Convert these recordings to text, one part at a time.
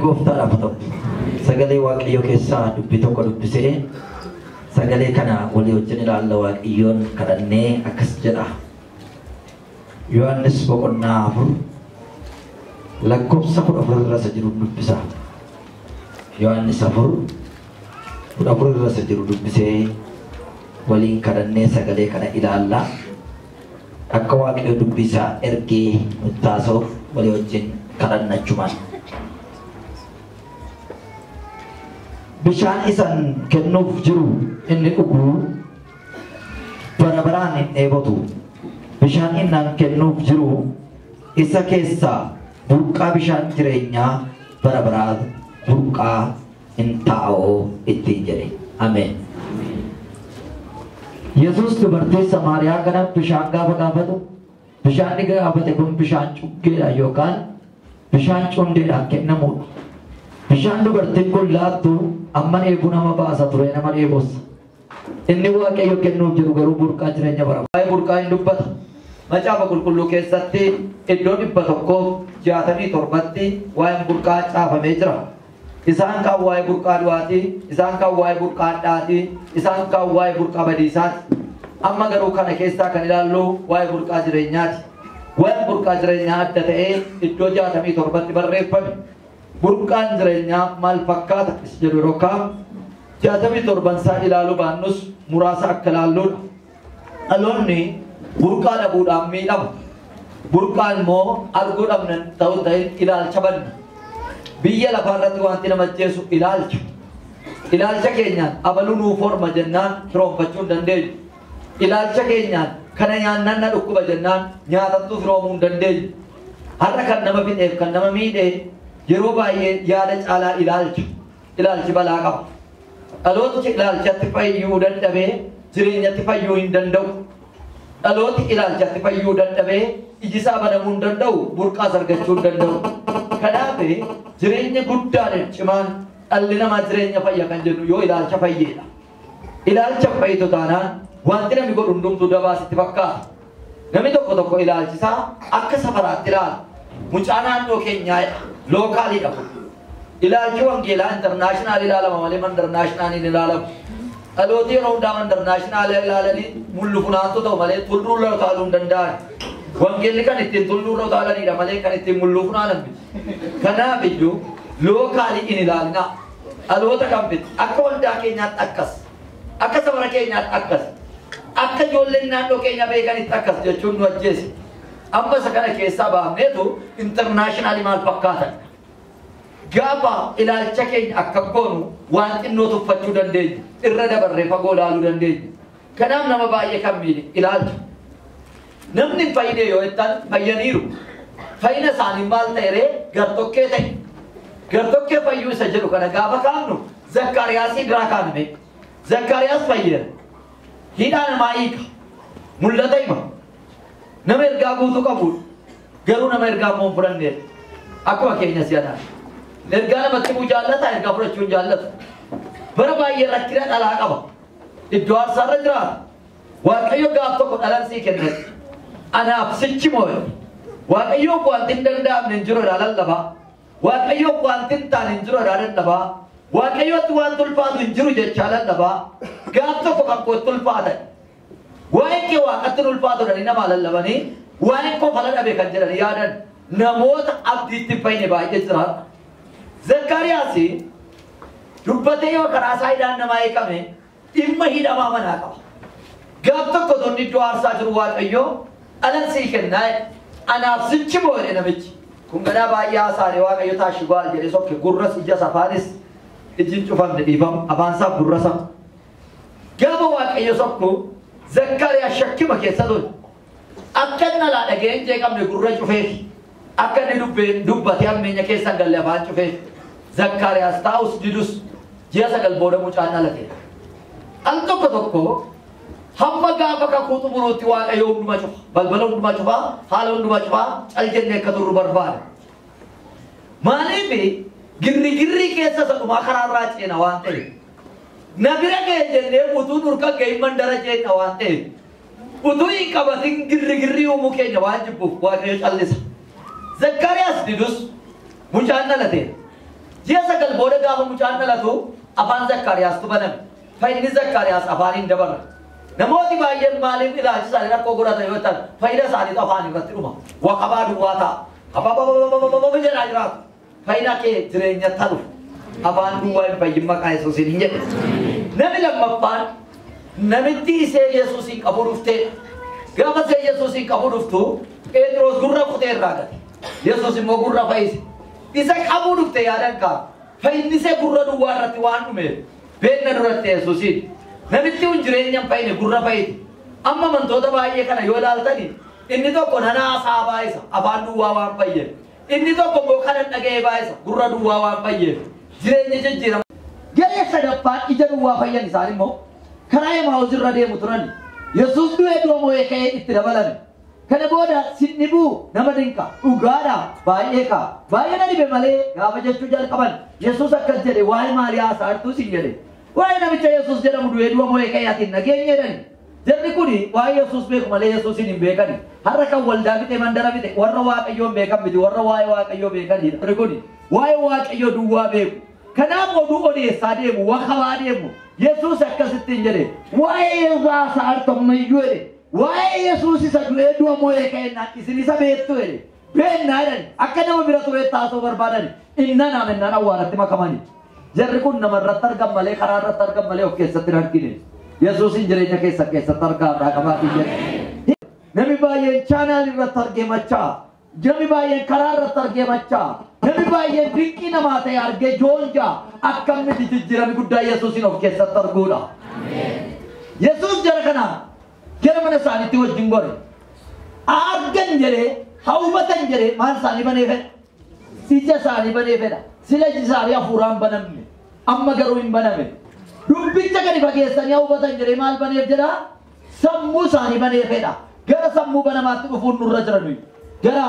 gooftaa dhaabatu sagalee waaqayyoo keessaa dubbii tokko dubbisee sagalee kana walii wajjin ilaalla waaqayyoon kadhannee akkas jedha Yohaannis boqonnaa 4 lakkoofsa 14 irra jiru dubbisa Yohaannis 4 irra jiru dubbisee waliin kadhannee sagalee kana ilaalla akka waaqayyo dubbisaa ergee nuttaasoof walii wajjin kadhannachumaan bishaan isan kennuuf jiru inni dhuguu bara baraan hin dheebotu bishaan innaan kennuuf jiru isa keessaa burqaa bishaan jireenyaa bara baraan burqaa hin taa'oo ittiin jedhe ameen Yesus dubartii Samaariyaa kana bishaan gaafa gaafatu bishaan ni gaafate kun bishaan cuggeedha yookaan bishaan cundeedhaan kennamudha bishaan dubartiin kun laattu amma eebuu nama baasa ture nama eebossa inni waaqayyo kennuuf jiru garuu burqaa jireenya bara waa'ee burqaa hin dubbata macaafa qulqulluu keessatti iddoo 167tti waa'een burqaa caafamee jira isaan kan waa'ee burqaa du'aati isaan kan waa'ee burqaa hadhaati isaan kan waa'ee burqaa badiisaati amma garuu kana keessaa kan ilaallu waa'ee burqaa jireenyaati waa'ee burqaa jireenyaa adda ta'ee iddoo 67tti barreeffame burqaan jireenyaa maal fakkaata jedhu yookaan 67 isaa ilaaluu baannus muraasa akka ilaalluudha dhaloonni burqaa dhabuudhaan miidhama burqaa immoo arguu dhabnan ta'uu ta'e ilaalcha banna biyya lafaarratti wanti nama ajjeesu ilaalcha keenyaan abaluu nuuf horma jennaan firoomfachuu hin dandeenyu ilaalcha keenyaan kana nyaannaan na dhukkuba jennaan nyaatattuu firoomuu hin dandeenyu har'a kan nama fixeef kan nama miidhee yeroo baay'ee yaada caalaa ilaalchi balaa qaba dhalooti ilaalchatti fayyuu dadhabee jireenyatti fayyuu hin danda'u dhalooti ilaalchatti fayyuu dadhabee ijisaa banamuu hin danda'u burqaas argachuu hin danda'u kanaaf jireenya guddaan cimaan dhalli namaa jireenya fayya kan jennu yoo ilaalcha fayyeedha ilaalcha fayyitu taanaan wanti namni godhu hundumtuu dabaasitti fakkaata namni tokko ilaalchisaa akka safaraatti ilaala mucaa naannoo keenyaadha lookaaliidha ilaalchi wangeelaa intarnaashinaal ilaalama malee mandarnaashinaal hin ilaalamu dhalooti yeroo hundaa mandarnaashinaal ilaalanii mul'ufunaantu ta'u malee tulluurra utaaluu hin danda'an wangeelli kan ittiin tulluurra utaalanidha malee kan ittiin mul'ufunaanan kanaaf iyyuu lookaalii hin ilaalina dhaloota kan fitu akka waldaa keenyaatti akkas akka safara keenyaatti akkas akka ijoolleen naannoo keenya beekanitti akkas jechuun nu ajjeese amma isa kana keessaa baafneetu intarnaashinaali maal fakkaatan gaafa ilaalcha keenya akka goonu waan xinnoo tuffachuu dandeenya irra dabarree fagoo ilaaluu dandeenya kanaaf nama baay'ee kan miidhe ilaalcha namni fayyine yoo jettan fayyaniiru fayyina isaanii maal ta'eree gartokkee ta'e gartokkee fayyuu isa jedhu kana gaafa kaafnu Zakkaariyaasii biraa kaafne Zakkaariyaas fayyeera hidhaa namaa hiika mul'ata hima nama ergaa guutuu qabuudha garuu nama ergaa immoo hin fudhanneedha akkuma keenya si'anaa ergaa namatti himuu jaallata ergaa fudhachuun jaallata bara baay'ee rakkina dhalaa qaba iddoo aarsaarra jiraata waaqayyo gaaf tokko dhalansii kennate anaaf sichi moo'e waaqayyo wanti hin danda'amne hin jiru irraa lallabaa waaqayyo wanti hin taane hin jiru irraa lallabaa waaqayyotti waan tulfaatu hin jiru jechaa lallabaa gaaf tokko kan kootti ulfaatan waa'ee kee waaqatti ulfaatu dhanii namaa lallabanii waa'ee koo fala dhabe kan jedhan yaadan namoota abdiitti fayyine baay'ee jiraata Zakkaariyaasi dubbatee yoo karaa isaa hidhaan namaa eekame dhimma hidhamaa manaa qaba gaaf tokko tonni iddoo aarsaa jiru waaqayyoo dhalansii kennaa anaaf sichi moo'e namichi kun ganaa baay'ee haasaaree waaqayyo taashiguwaal jedhee sokke gurras ija safaanis ijin cufamne dhiifamu afaansaaf gurrasa gaafa waaqayyo sokku Zakkaariyaas shakkima keessa ture akka inni alaa dhageen jeeqamne gurra cufeefi akka inni dubbate hammeenya keessan galle afaan cufeefi Zakkaariyaas taa'us didus ji'a 9 booda mucaan dhalate al tokko hamma gaafa kakuu xumuruutti waaqayyo hunduma cufa balbala hunduma cufa haala hunduma cufa cal jennee akka turru barbaada maaliif girri keessa sadhumaa karaarraa ceena waan ta'eef nabira ga'e jennee utuu nurka ga'e mandara jeenna waan ta'eef utuu hin qabatin girri uumuu keenya waan jibbuuf waaqayyo callisa Zakkaariyaas didus mucaan dhalate ji'a sagal booda gaafa mucaan dhalatu afaan Zakkaariyaas tubaname. Fayyinni Zakkaariyaas afaaniin dabarre. Namooti baay'een maaliif ilaalchi isaanii rakkoo godhatan yoo ta'an fayyida isaaniitu afaan irratti dhuma. Waqabaa duwwaa ta'a. Abababababababa jedhaa jiraatu. Fayyina kee jireenya tanuuf afaan duwwaa hin fayyin maqaa Yesuusiin hin jedhe. Namni lammaffaan namitti isee Yesuusiin qabuu dhuftee gaafa isee Yesuusiin qabuu dhuftu Phexros gurra kutee irraa gate. Yesuus immoo gurra fayyise. Isa qabuu dhufte yaadan kaa fayyinni isee gurra duwwaa irratti waan dhumeef beekna duratti Yesuusiin. Namitti kun jireenya hin fayyine gurra fayyite. Amma amantoota baay'ee kana yoo ilaaltani inni tokko nanaasaa baay'isa afaan duwwaa waan fayyeef. Inni tokko immoo kanan dhaga'ee baay'isa gurra duwwaa waan fayyeef. Jireenya jijjiirama. Garee sadaffaan ija duwwaa fayyan isaan immoo karaa Emaa'uus irra deemu turan. Yesuus du'ee du'a moo'ee ka'ee itti dabalame. Kana booda sinni buu nama dinqa dhugaadha baay'ee kaa baay'ee na dhibe malee gaafa jechuu jalqaban Yesuus akkas jedhe waa'ee maalii haasa'artuu sin jedhe. Waa'ee namicha Yesuus jedhamu du'ee du'a moo'ee ka'ee atiin nageenya jedhani. Jarri kuni waa'ee Yesuus beeku malee Yesuusin hin beekani. Har'a kan waldaa fite mandara fite warra Waaqayyoon beekan miti warra waa'ee Waaqayyoo beekanidha. Jarri kuni waa'ee Waaqayyoo duwwaa beeku. Kanaaf oduu odeessaa deemu wakabaa deemu Yesuus akkasittiin jedhe waa'ee Yesuus haasa'artu ammayyuu jedhe. Waa'ee Yesuus isa du'ee du'a moo'ee ka'ennaan isin isa beektu jedhe. Beennaa jedhani akka nama bira ture taasoo barbaadani innaan amennaan awwaalatti makamani. Jarri kun namarratti argan malee karaa irratti argan malee of keessatti hin argine. Yesuusin jireenya keessatti argaa qabaatii jedhe. Namni baay'een chaanaal irratti argee machaa. Namni baay'een karaa irratti argee machaa. Namni baay'een dinqii namaa ta'e argee joonjaa akkamitti jijjiirama guddaa Yesuusin of keessatti arguudha. Yesuus jara kanaa gara mana isaaniitti wajjin gore. Argan jedhee hawwatan jedhee maal isaanii banee fedha. Ija isaanii banee fedha. Sila iji isaanii hafuuraan banamne. Amma garuu hin baname. Dubbicha gadi fageessanii hawwatan jedhee maal baneef jedha. Sammuu isaanii banee fedha. Gara sammuu banamaatti dhufuun nurra jiran. Gara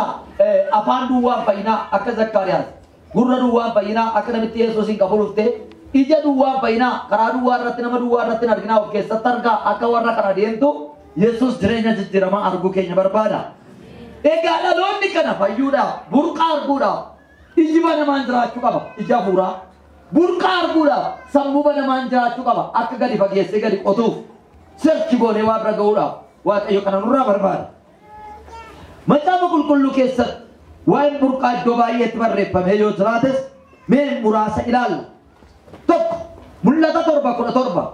afaan duwwaan fayyinaa akka Zakkaariyaas. Gurra duwwaan fayyinaa akka namitti Yesuusin qabu dhufte. Ija duwwaan fayyinaa karaa duwwaa irratti nama duwwaa irratti arginaa of keessatti argaa akka warra karaa deemtu. Yesuus jireenya jijjiiramaa arguu keenya barbaada. Egaa dhaloonni kana fayyuudhaaf burqaa arguudhaaf iji banamaan jiraachuu qaba ija hafuuraa. Burqaa arguudhaaf sammuu banamaan jiraachuu qaba akka gadi fageessee gadi qotuuf sirchi goonee waan irra ga'uudhaaf Waaqayyo kana nurraa barbaada. Macaafa qulqulluu keessatti waa'een burqaa iddoo baay'eetti barreeffamee yoo jiraates mee muraasa ilaalla. Tokko mul'ata 7:17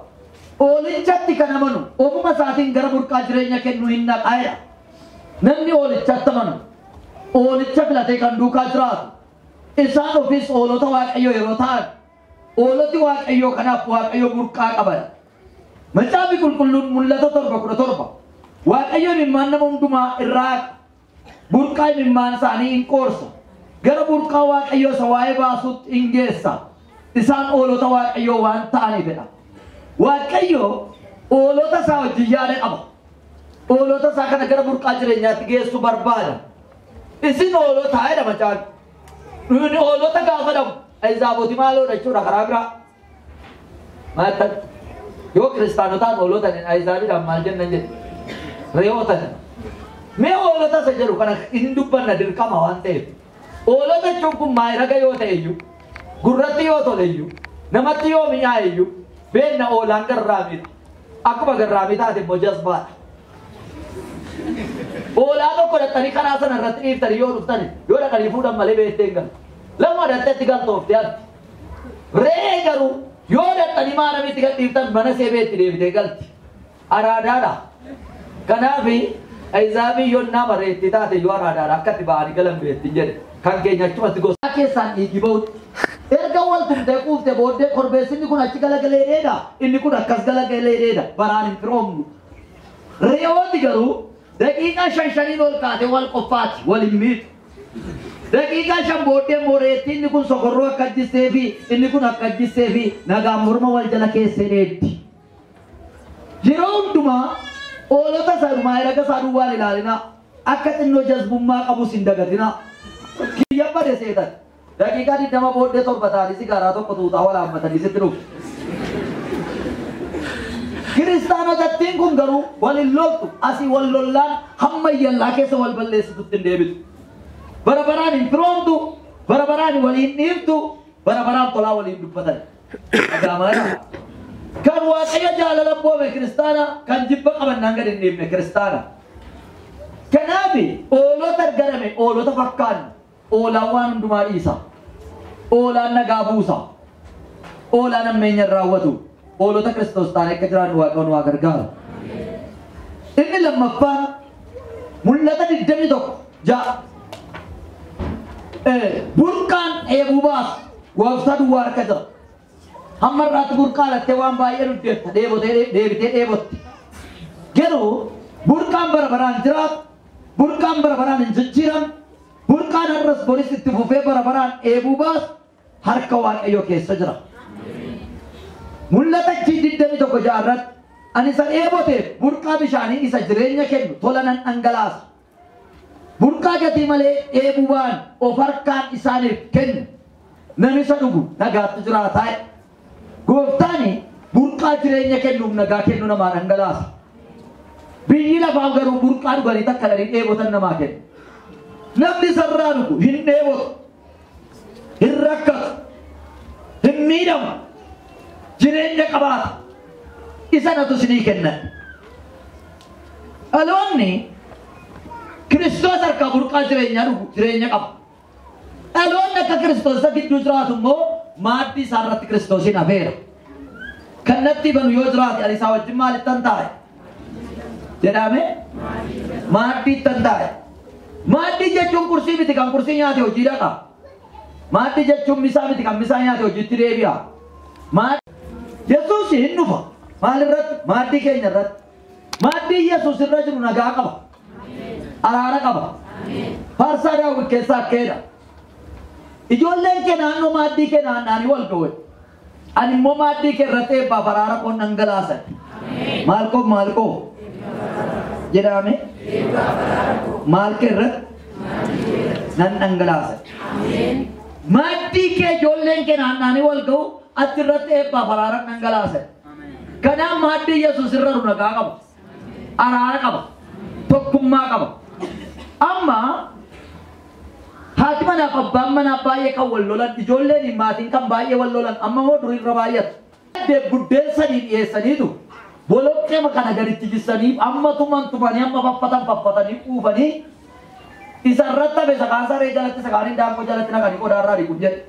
oolichatti kan amanu ofuma isaatiin gara burqaa jireenya kennuu hin naqaayedha. Namni oolichatti amanu oolicha filatee kan duukaa jiraatu isaan ofiis oolota Waaqayyoo yeroo ta'an ooloti Waaqayyoo kanaaf Waaqayyoo burqaa qaban. Macaafni qulqulluun mul'ata 7:17 Waaqayyoon imimmaan nama hundumaa irraa burqaa imimmaan isaanii hin qoorsa. Gara burqaa Waaqayyoo isa waa'ee baasuutti hin geessa. Isaan oolota Waaqayyoo waan ta'aniifidha. Waaqayyo oolota isaa wajjin yaada qaba. Oolota isaa kana gara burqaa jireenyaatti geessu barbaada. Isin oolota jedha macaan. Nuyi oolota gaafa dhabu. Ayizaabooti maaloodha jechuudha karaa biraa. Maattan yoo kiristaanotaan oolotan ayizaabiidhaan maal jennan jedhe. Re'ootan. Mee oolota isa jedhu kana hin dubbanna dirqama waan ta'eef. Oolota jechuun kun maayiraga yoo ta'e iyyuu gurratti yoo tole iyyuu namatti yoo mi'aaye iyyuu beenna oolaan garraamiidha. Akkuma garraamii taate immoo jasbaadha. Oolaa tokko dhattanii karaa sana irratti dhiiftanii yoo dhuftani yoo dhaqanii fuudhan malee beektee hin galu. Lama dhatteetti galtoofte addi. Re'ee garuu yoo dhattanii maaramitti gad dhiiftan mana seebeetti deebitee galti. Araadaadha. Kanaaf ayizaabii yoo nama reetti taate yoo araadaadha akkatti ba'anii galan beetti jedhe. Kan keenya achumatti gosa keessaan dhiigi ba'utti. Erga wal tumtee quuftee booddee korbeessinni kun achi galagalee dheedha. Inni kun akkas galagalee dheedha. Baraan hin firoomnu. Re'ooti garuu daqiiqaa 5 ol kaatee wal qoffaati wal hin miidhu. Daqiiqaa 5 booddee mooreetti inni kun sokorroo akka ajjistee fi inni kun akka ajjistee fi nagaan morma wal jala keessee dheeddi. Yeroo hundumaa oolota sadumaa eraga saduu waan ilaalina akka xinnoo jazbummaa qabus hin dagatina. Kiyya bade seetan. Daqiiqaa 20 booddee torba ta'anii sigaaraa tokko tuutaa wal haammatanii sitti dhufu. Kiristaanotattiin kun garuu wal hin loltu asii wal lollaan hamma iyyallaa keessa wal balleessitutti hin deebitu. Bara baraan hin firoomtu, bara baraan wal hin dhiiftu, bara tolaa waliin dubbatan agaamara kan waaqayyo jaalala boome kiristaana kan jibba qabannaan gad hin dhiifne kiristaana kanaafi oolota argarame oolota fakkaan oolaan waan hundumaa dhiisa oolaan nagaa buusa oolaan ammeenya raawwatu oolota Kiristoos taanee akka jiraannu waaqayyoon waa gargaara inni lammaffaan mul'ata 21 burqaan eebuu baasu gooftaa duwwaa harka jira hamma irraatti burqaalattee waan baay'ee duddeetta deebitee dheebotti garuu burqaan bara baraan jiraatu burqaan bara baraan hin jijjiiramne burqaan har'as boris itti fufee bara baraan eebuu baasu harka waaqayyoo keessa jira mul'ata 21 jaarratti ani san eeboteef burqaa bishaanii isa jireenya kennu tola nan dhangalaasa burqaa gatii malee eebuu ba'an of harkaan isaaniif kennu namisa dhugu nagaatti jiraataa gooftaani burqaa jireenya kennuuf nagaa kennu namaa dhangalaasa biyyi lafaa garuu burqaa dhuganii takka dhanii dheebotan namaa kennu namni sarraa dhugu hin dheebotu hin rakkatu hin miidhamu jireenya qabaata isanatu sinii kennan dhaloonni Kiristoos harkaa burqaa jireenyaa dhugu jireenya qaba dhaloonni akka Kiristoos isa gidduu jiraatu immoo maaddii isaa irratti Kiristoosiin hafeera kan natti hibanu yoo jiraate ani isaa wajjin maalittan taa'e jedhame maaddiittan taa'e maaddii jechuun kursii miti kan kursii nyaate hojii dhaqa maaddii jechuun misaa miti kan misaa nyaate hojiitti deebi'a Yesuus hin dhufa maal irratti maaddii keenya irratti maaddii Yesuus irra jiru nagaa qaba araara qaba faarsaa Daawit keessaa akkeedha ijoolleen kee naannoo maaddii kee naannaanii wal ga'e ani immoo maaddii kee irratti eebbaaf araara qoon dhangalaasan maal qoo jedhame maal kee irratti nan dhangalaasan maaddii kee ijoolleen kee naannaanii wal ga'u ati irratti eebbaaf araara dhangalaasan kanaaf maaddii Yesuus irra jiru nagaa qaba araara qaba tokkummaa qaba amma haati manaaf abbaan manaa baay'ee kan wal lolan ijoolleen maatiin kan baay'ee wal lolan amma moo durii irra baay'atu buddeen sadii dhiyeessaniitu boloqqee kana gaditti jissanii amma tumanii amma faffatanii quufanii isa irratti hafe sakaan saree jalatti sakaanii daakoo jalatti naqanii qodaarraa dhiqu jedhe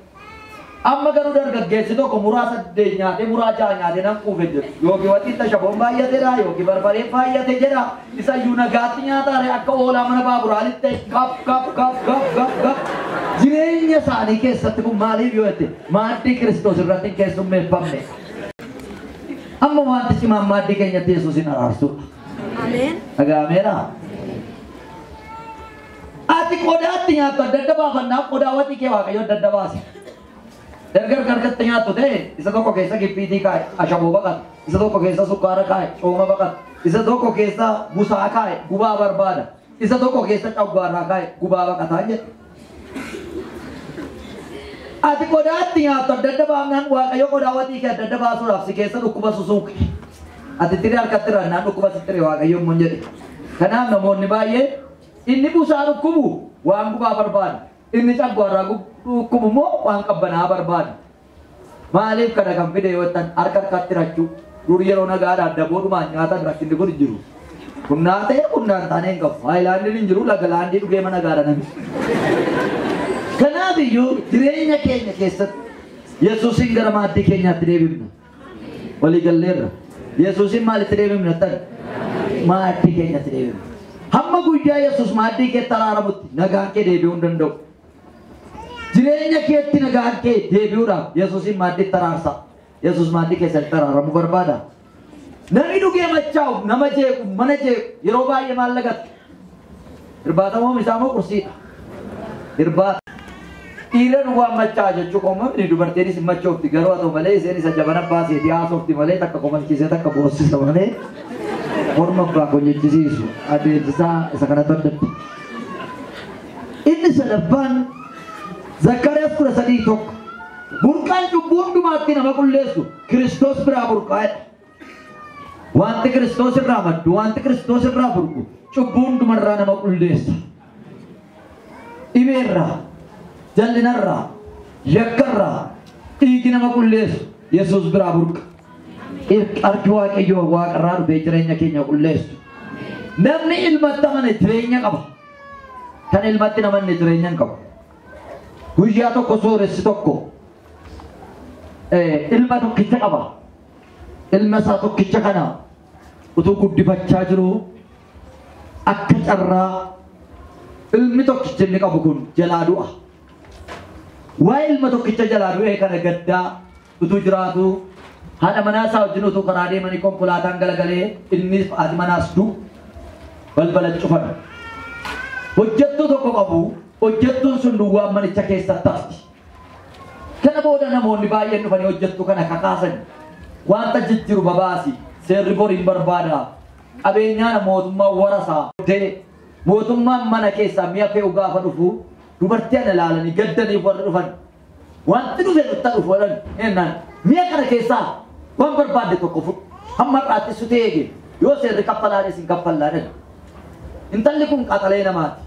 amma garuu dargaggeessi tokko muraasa nyaatee muraa jaha nyaatee nan quufe jedhu yookiin waxiitta shaboon baay'ateedha yookiin barbareen baay'ate jedha isa iyyuu nagaatti nyaataare akka oolaa mana baaburaalitti gaf jireenya isaanii keessatti kun maaliif yoo jette maaddii Kiristoos irratti hin keessummeeffamne amma wanti cimaan maaddii keenyatti Yesuus hin araarsudha dhagaameera ati qodaatti nyaattu adda adda baafannaaf qodaa waxii kee waaqayyo adda adda baase gargatti nyaattu ta'e isa tokko keessa gibbiitii kaa'e ashaboo baqata isa tokko keessa sukkaara kaa'e cooma baqata isa tokko keessa busaa kaa'e gubaa barbaada isa tokko keessa cawwaarraa kaa'e gubaa baqataa jedhe ati qodaatti nyaattu adda adda baafnaan waaqayyo qodaa waxii kee adda adda baasuudhaaf si keessa dhukkuba susuuqe ati tiri harkatti rannaan dhukkuba sittire waaqayyo immoo jedhe kanaaf namoonni baay'ee inni busaa dhukkubu waan gubaa barbaada inni cawwaarraa dhukkubu immoo waan qabbanaa barbaada maaliif kana kan fide yoo ta'an harkatti rachuu durii yeroo nagaadhaan daboodumaan nyaata biratti inni kun jiru kunnaan ta'e kunnaan taanee hin qabu haayilaandiin hin jiru lagalaandii dhugee mana gaadha nami kanaaf iyyuu jireenya keenya keessatti Yesuusin gara maaddii keenyaatti deebifna walii galleerra Yesuusin maalitti deebifna tan maaddii keenyatti deebifna hamma guyyaa Yesuus maaddii keetti araaramutti nagaan kee deebi'uu hin danda'u jireenya keetti nagaan kee deebi'uudhaaf Yesuusin maaddiitti araarsa Yesuus maaddii keessatti araaramu barbaada namni dhugee machaa'u nama jeequ mana jeequ yeroo baay'ee maal lagata irbaata moo isaa moo kursiidha irbaata dhiirri waan machaa jechuu qomoo ni dubarteenis hin machoofti garuu haa ta'u malee isheen isa jabana baaseeti haasofti malee takka qomalchiisee takka boossisa malee morma abbaa hojjechisiisu adeemsisaa isa kanatti addatti inni sadaffaan Zakkaariyaas 13:1 burqaan cubbuu hundumaatti nama qulleessu Kiristoos biraa burqaa'edha wanti Kiristoos irraa maddu wanti Kiristoos irraa burqu cubbuu hundumarraa nama qulleessa dhibeerraa jallinarraa yakkarraa dhiigi nama qulleessu Yesuus biraa burqa. Harki Waaqayyoo waaqarraa dhufee jireenya keenya qulleessu. Namni ilmatti amane jireenya qaba. Kan ilmatti hin amanne jireenya hin qabu. Guyyaa tokko sooressi tokko ilma tokkicha qaba. Ilma isaa tokkicha kana utuu guddifachaa jiru akka carraa ilmi tokkichi inni qabu kun jalaa du'a. Waa'ee ilma tokkicha jalaa du'ee kana gaddaa utuu jiraatu haadha manaa isaa wajjin utuu karaa deemanii konkolaataan galagalee innis haati manaas du'u balbala cufan. Hojjettuu tokko qabu hojjettuun sun duwwaan manicha keessatti hafti. Kana booda namoonni baay'een dhufanii hojjettuu kana kakaasan wanta jijjiiru babaasi seerri boriin barbaada qabeenyaa mootummaa warasaa mootummaan mana keessaa mi'a fe'u gaafa dhufu dubartii ana ilaalanii gaddanii warra dhufan wanti dhufe nutti dhufu jedhan ennaan mi'a kana keessaa waan barbaadde tokko fudhu hamma dhaattisu ta'eege yoo seerri kaffalaadhe sin kaffalaadhan intalli kun qaxalee namaati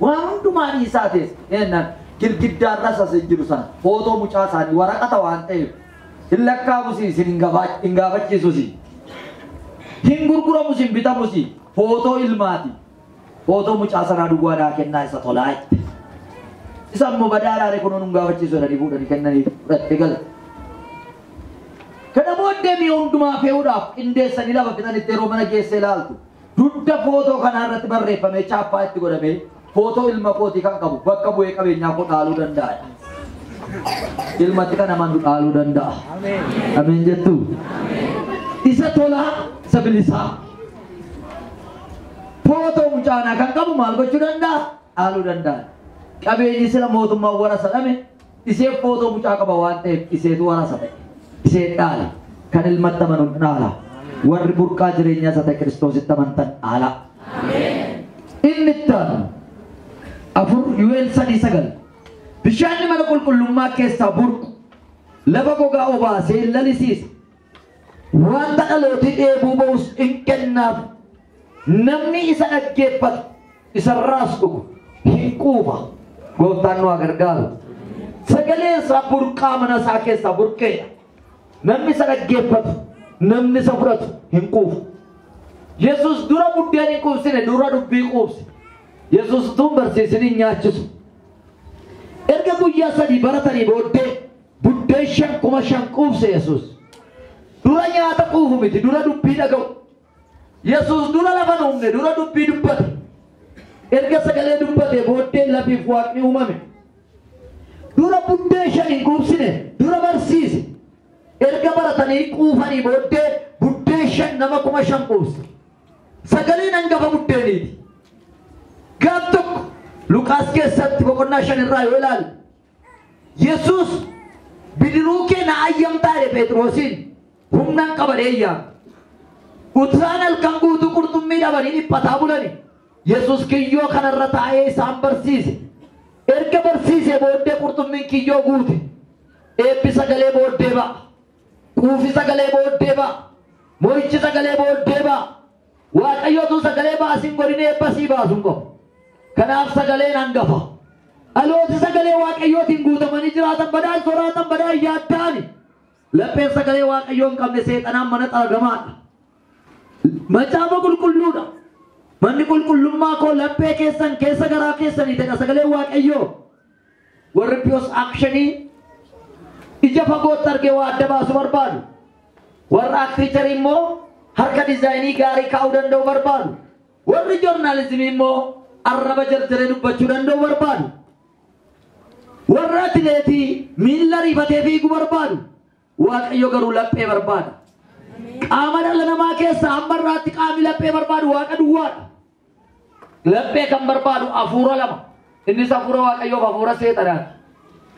waan hundumaa dhiisaa teesse ennaan girgiddaarra sasee jiru sana footoo mucaa isaanii waraqata waan ta'eef hin lakkaabusi isin hin gaafachiisusi hin gurguramusi hin bitamusi footoo ilmaati footoo mucaa sanaa duwwaadhaa kennaa isa tolaa itti isa immoo badaadhaare kunuun hin gaafachiisu jedhanii fuudhanii kennanii fudhatte gala. Kana booddee mi'a hundumaa fe'uudhaaf qindeessanii lafa fixanitti yeroo mana geesse ilaaltu dugda footoo kanaa irratti barreeffamee chaappaa itti godhamee footoo ilma kootii kan qabu bakka bu'ee qabeenyaa koo dhaaluu danda'a. Ilmatti kan amantu dhaaluu danda'a. Ameen jettu. Isa tolaa isa bilisaa. Footoo mucaanaa kan qabu maal gochuu danda'a? Dhaaluu danda'a. Qabeenyi sila mootummaa warasa dhame isee footoo mucaa qaba waan ta'eef iseetu warasa ta'e. Isee dhaala. Kan ilmatti amanuun dhaala. Warri burqaa jireenyaa isa ta'e Kiristoositti amantan dhaala. Inni ittaanu afur Yu'eel 3:9 bishaanni mana qulqullummaa keessaa burqu lafa gogaa obaasee lalisiisa wanta dhalooti dheebuu ba'us hin kennaaf namni isa dhaggeeffatu isarraas dhugu hin quufa. Gooftaan nu haa gargaaru. Sagalee isaa burqaa mana isaa keessaa burqee namni isa dhaggeeffatu namni isa fudhatu hin quufu. Yesuus dura buddeen hin quubsine dura dubbii quubse. Yesuus tun barsiisin hin nyaachisu. Erga guyyaa 3 baratanii booddee buddeen 5,000 quubse Yesuus. Dura nyaata quufu miti dura dubbii dhaga'u. Yesuus dura lafa uumne dura dubbii dubbate. Erga sagalee dubbate booddee lafiif waaqni uumame. Dura buddeen 5 hin quubsine dura barsiise. Erga baratanii quufanii booddee buddeen 5 nama 5,000 quubse. Sagaleen hangafa buddeeniiti. Gaaf tokko Luqaas keessatti boqonnaa 5 irraa yoo ilaalu Yesuus bidiruu kee na ayyamtaa jedhe Phexrosiin humnaan qabadhee yaame. Utaan halkan guutuu qurxummii dhabanii dhiphataa bulani. Yesuus kiyyoo kanarra taa'ee isaan barsiise. Erga barsiisee booddee qurxummiin kiyyoo guute. Eebbi sagalee booddee ba'a. Quufi sagalee booddee ba'a. Mo'ichi sagalee booddee ba'a. Waaqayyootu sagalee baasin godhine eebbasii baasuun qabu. Kanaaf sagaleen hangafa. Dhalooti sagalee waaqayyootiin guutamanii jiraatan badaan soraatan badaan yaaddaani. Lapheen sagalee waaqayyoo hin qabne seexanaan mana xaragamaadha. Macaafa qulqulluudha. Manni qulqullummaa koo laphee keessan keessa garaa keessanii jedha sagalee waaqayyoo. Warri piyoos akshinii ija fagootti argee waa adda baasu barbaadu. Warri aktiicharii immoo harka dizaayinii gaarii kaa'uu danda'u barbaadu. Warri joornaalizimii immoo arraba jarjaree dubbachuu danda'u barbaadu. Warra atileetii miila rifatee fiiguu barbaadu. Waaqayyo garuu laphee barbaada. Qaama dhala namaa keessaa hamma irraatti qaamni laphee barbaadu waaqa duwwaadha. Laphee kan barbaadu hafuura lama. Innis hafuura waaqayyoof hafuura seexanaati.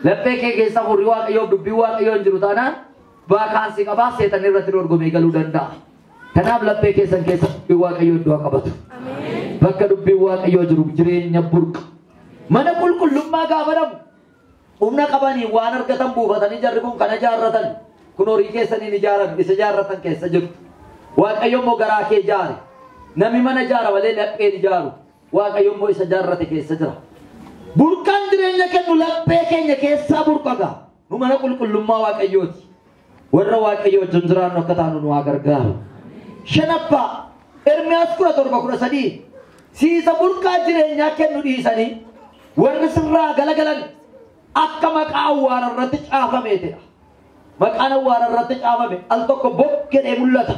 Laphee kee keessa hafuurri waaqayyoof dubbii waaqayyoo hin jiru taanaan baakaansii qabaa seexan irratti dorgomee galuu danda'a. Kanaaf laphee keessan keessa dubbii waaqayyoo iddoo qabatu. Bakka dubbii waaqayyoo jiru jireenya burqa. Mana qulqullummaa gaafa dhabu humna qabanii waan argatan buufatanii jarri kun kana jaarratan kun horii keessaniin ijaaran isa jaarratan keessa jiru. Waaqayyo immoo garaa kee ijaare. Namni mana ijaara malee lapheen ijaaru. Waaqayyo isa jaarrate keessa jira. Burqaan jireenya kennu laphee keenya keessaa burqaga. نمنا كل ما واقعيوت ورا واقعيوت جنزران نكتانو نواجر قال شنبا إرمياس كرة تربا كرة سدي سيسا بركة جرينيا كنو دي سدي ورا سرّا غلا أكمك أوار الرتج آفاميته مكان أوار الرتج آفامي ألتوك بوك كده ملتا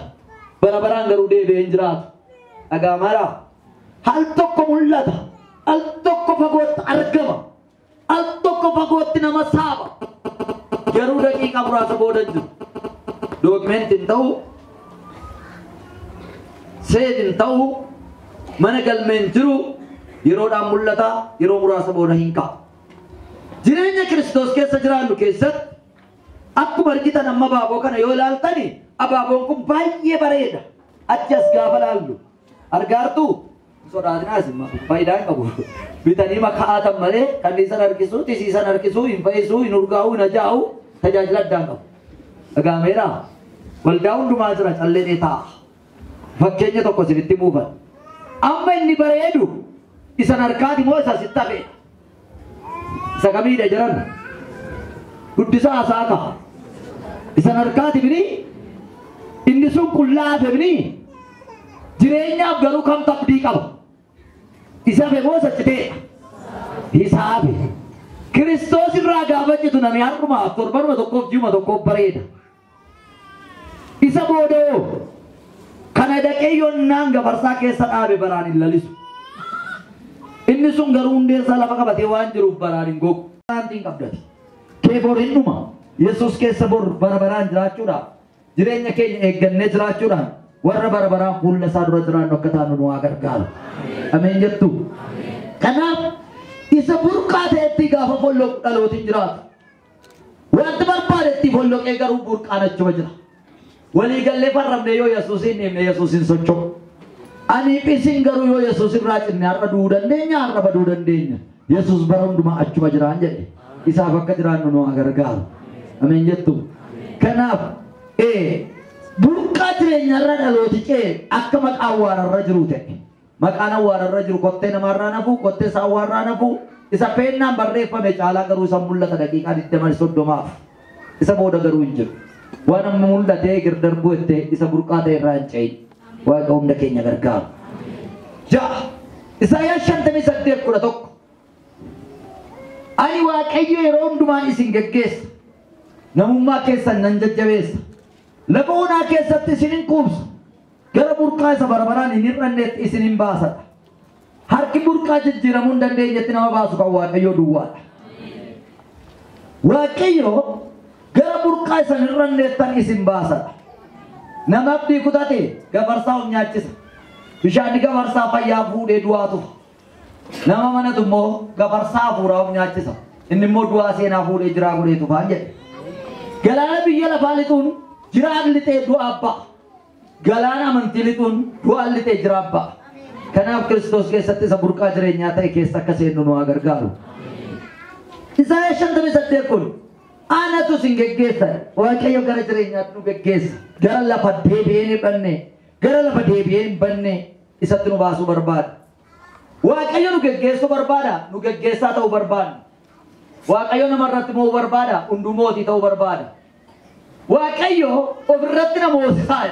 برابران غرودي بينجرات أجامرا ألتوك ملتا ألتوك بقوت أرجما ألتوك بقوت نما سابا غرودا كي كابرا سبودنجو دوكمنت انتو سيد انتو منقل منجرو يرودا ملتا يرو مرا سبودا هنكا jireenya Kiristoos keessa jiraannu keessatti akkuma argitan amma abaaboo kana yoo ilaaltani abaaboon kun baay'ee bareeda achas gaafa laallu argaartu sodaatinaas faayidaa hin qabu bitanii makaa'atan malee kanniisan harkisuu tisiisan harkisuu hin fayyisuu hin urgaa'uu hin ajaa'u tajaajila addaan qabu dhagaameera waldaa hundumaa jira callee taa'a fakkeenya tokko isinitti muufan amma inni bareedu isan harkaati moo isa sitti hafeedha سكمي دجران قدسا أساقا إسان أركات بني إنسون كلها بني جرينيا بغرو كم تبديك أب إسان بموسى جدي حسابي كريستوس الراقابة جدنا ميار رما قربان ودقوف جيوم ودقوف بريد إسان بودو كندا كيون نانغ برسا كيسان آبي براني للسو inni sun garuu hundeessaa lafa qabatee waan jiruuf baraan hin gogu. Saantiin qabdati. Kee bor hinnuma Yesuus keessa bor bara baraan jiraachuudhaaf jireenya keenya eeggannee jiraachuudhaan warra bara baraan fuula isaa dura jiraannu akka taanu nu haa gargaaru. Ameen jettu. Kanaaf isa burqaa ta'etti gaafa folloqu dhalootiin jiraatu. Wanti barbaadetti folloqee garuu burqaan achuma jira. Walii gallee farramnee yoo Yesuusin himne Yesuusin socho'u. Ani pisin garu yo Yesus irraacinne har'a du'uu dandeenya har'a baduu dandeenya Yesus bara hundumaa achuma jiraan jedhe isaaf akka jiraannu nu haa gargaaru ameen jettu kanaaf burqaa jireenyarra dhalooti cee akka maqaa awwaararra jiru ta'e maqaan awwaararra jiru kottee namaarraa nafu kottee isaa awwaarraa nafu isa peennaan barreeffame caalaa garuu isa mul'ata daqiiqaa 20-30 isa booda garuu hin jiru waan amma mul'atee girdarbuu itti isa burqaa ta'e irraa hin ce'in waaqa hunda keenya gargaaru. Ja'a Isaayyaas 58:11 ani waaqayyo yeroo hundumaan isin geggeessa namummaa keessan nan jajjabeessa lafa onaa keessatti isin hin quubsa gara burqaa isa barabaraan hin hir'anneetti isin hin baasadha harki burqaa jijjiiramuu hin dandeenyetti nama baasu kan waaqayyo duwwaadha. Waaqayyo gara burqaa isa hin hir'anneettan isin baasadha. Nama abdii kutate gabarsaa nyaachisa bishaan gabarsaa fayyaa fuudhee du'aatu nama manatu immoo gabarsaa fuudhaa nyaachisa inni immoo du'aa seenaa fuudhee jiraa godheetu faan jedhe galaana biyya lafaa lixuun jiraan lixee du'aa abba galaana amantii lixuun du'aa lixee jira abba kanaaf Kiristoos keessatti isa burqaa jireenyaa ta'e keessa akka seennu nu haa gargaaru. Isaayyaas 58 kun Anatu singeggeessa waaqayyo gara jireenyaatti nu geggeessa gara lafa deebi'ee hin banne gara lafa deebi'ee hin banne isatti nu baasuu barbaada. Waaqayyo nu geggeessuu barbaada nu geggeessaa ta'uu barbaada. Waaqayyo namarratti mo'uu barbaada hunduu mootii ta'uu barbaada. Waaqayyo ofirratti na moosisaa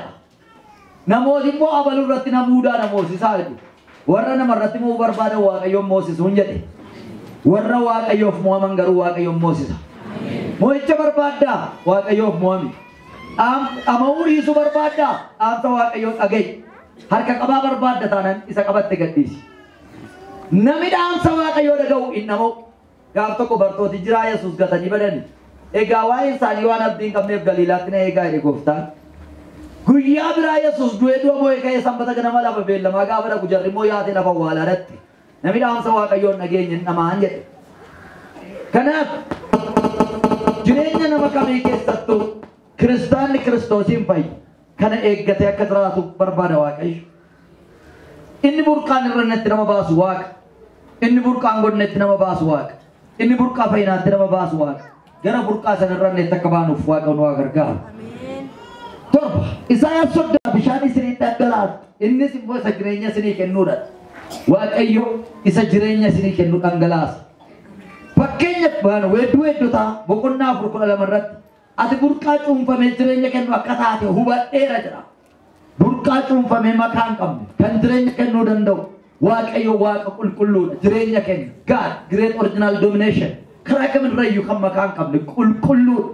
namooti immoo abaluu irratti na muudaa na moosisaa jedhu warra namarratti mo'uu barbaada waaqayyoon moosisuun jedhe warra waaqayyoof mo'aman garuu waaqayyoon moosisa. Mo'icha barbaaddaa waaqayyoof mo'ami ama'uu dhiisuu barbaaddaa dhaamsa waaqayyoon dhaga'i harka qabaa barbaadda taanaan isa qabatte gadhiisi namni dhaamsa waaqayyoo dhaga'u hin nama'u gaaf tokko bartooti jiraa Yesuus gatanii badani egaa waa'een isaanii waan abdii hin qabneef Galiilaatti na eegaa jedhe gooftaan guyyaa biraa Yesuus du'ee du'a moo'ee ka'ee sanbata ganama lafa beellamaa gaafa dhaqu jarri immoo yaatee lafa awwaalaadhatti namni dhaamsa waaqayyoon dhageenye hin dhamaan jedhe kanaaf jireenya nama kamii keessattuu kiristaanni Kiristoosiin fayyi kana eeggatee akka jiraatu barbaada waaqayyo. Inni burqaan irratti nama baasu waaqa. Inni burqaan godnetti nama baasu waaqa. Inni burqaa fayyinaatti nama baasu waaqa. Gara burqaa sana irratti akka baanuuf waaqa nu haa gargaaru. Torba Isaayyaas 30 bishaan isinii dhangalaatu innis immoo isa jireenya isinii kennuudha. Waaqayyo isa jireenya isinii kennu dhangalaasa. Fakkeenya baan weedduuta boqonnaa furkudha lamarratti ati burqaa cuunfamee jireenya kennu akka taate hubadheera jira. Burqaa cuunfamee makaa hin qabne kan jireenya kennuu danda'u Waaqayyo Waaqa qulqulluudha. Jireenya kenna. God, great original domination. Karaa kamirrayyuu kan makaa hin qabne qulqulluudha.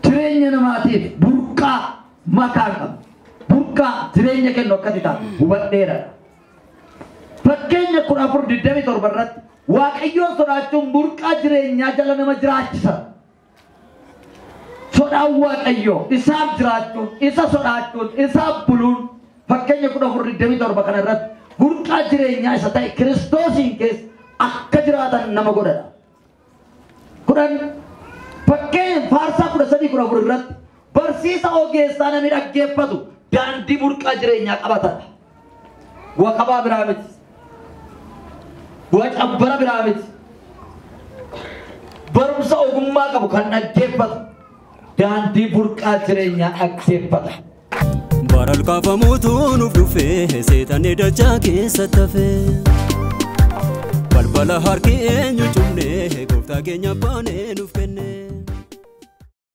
Jireenya namaatiif burqaa makaa hin qabne. Burqaa jireenya kennu akkati taate hubadheera. Fakkeenya 14:27 irratti Waaqayyoon sodaachuun burqaa jireenyaa jala nama jiraachisa. Sodaan Waaqayyo isaaf jiraachuun, isa sodaachuun, isaaf buluun fakkeenya 14:27 kana irratti burqaa jireenyaa isa ta'e Kiristoosiin keessa akka jiraatan nama godhadha. Fakkeenya faarsaa 13:14 irratti barsiisa ogeessaa namni dhaggeeffatu daandii burqaa jireenyaa qabatadha. Waqabaa biraa miti. Wacabbara biraa miti. Barumsa ogummaa qabu kan dhaggeeffatu daandii burqaa jireenyaa dhaggeeffata. Baral kaafamuutu nuuf dhufee seetanni dachaa keessatti hafee balbala harki eenyu cufnee gooftaa keenya baanee nuuf kennee.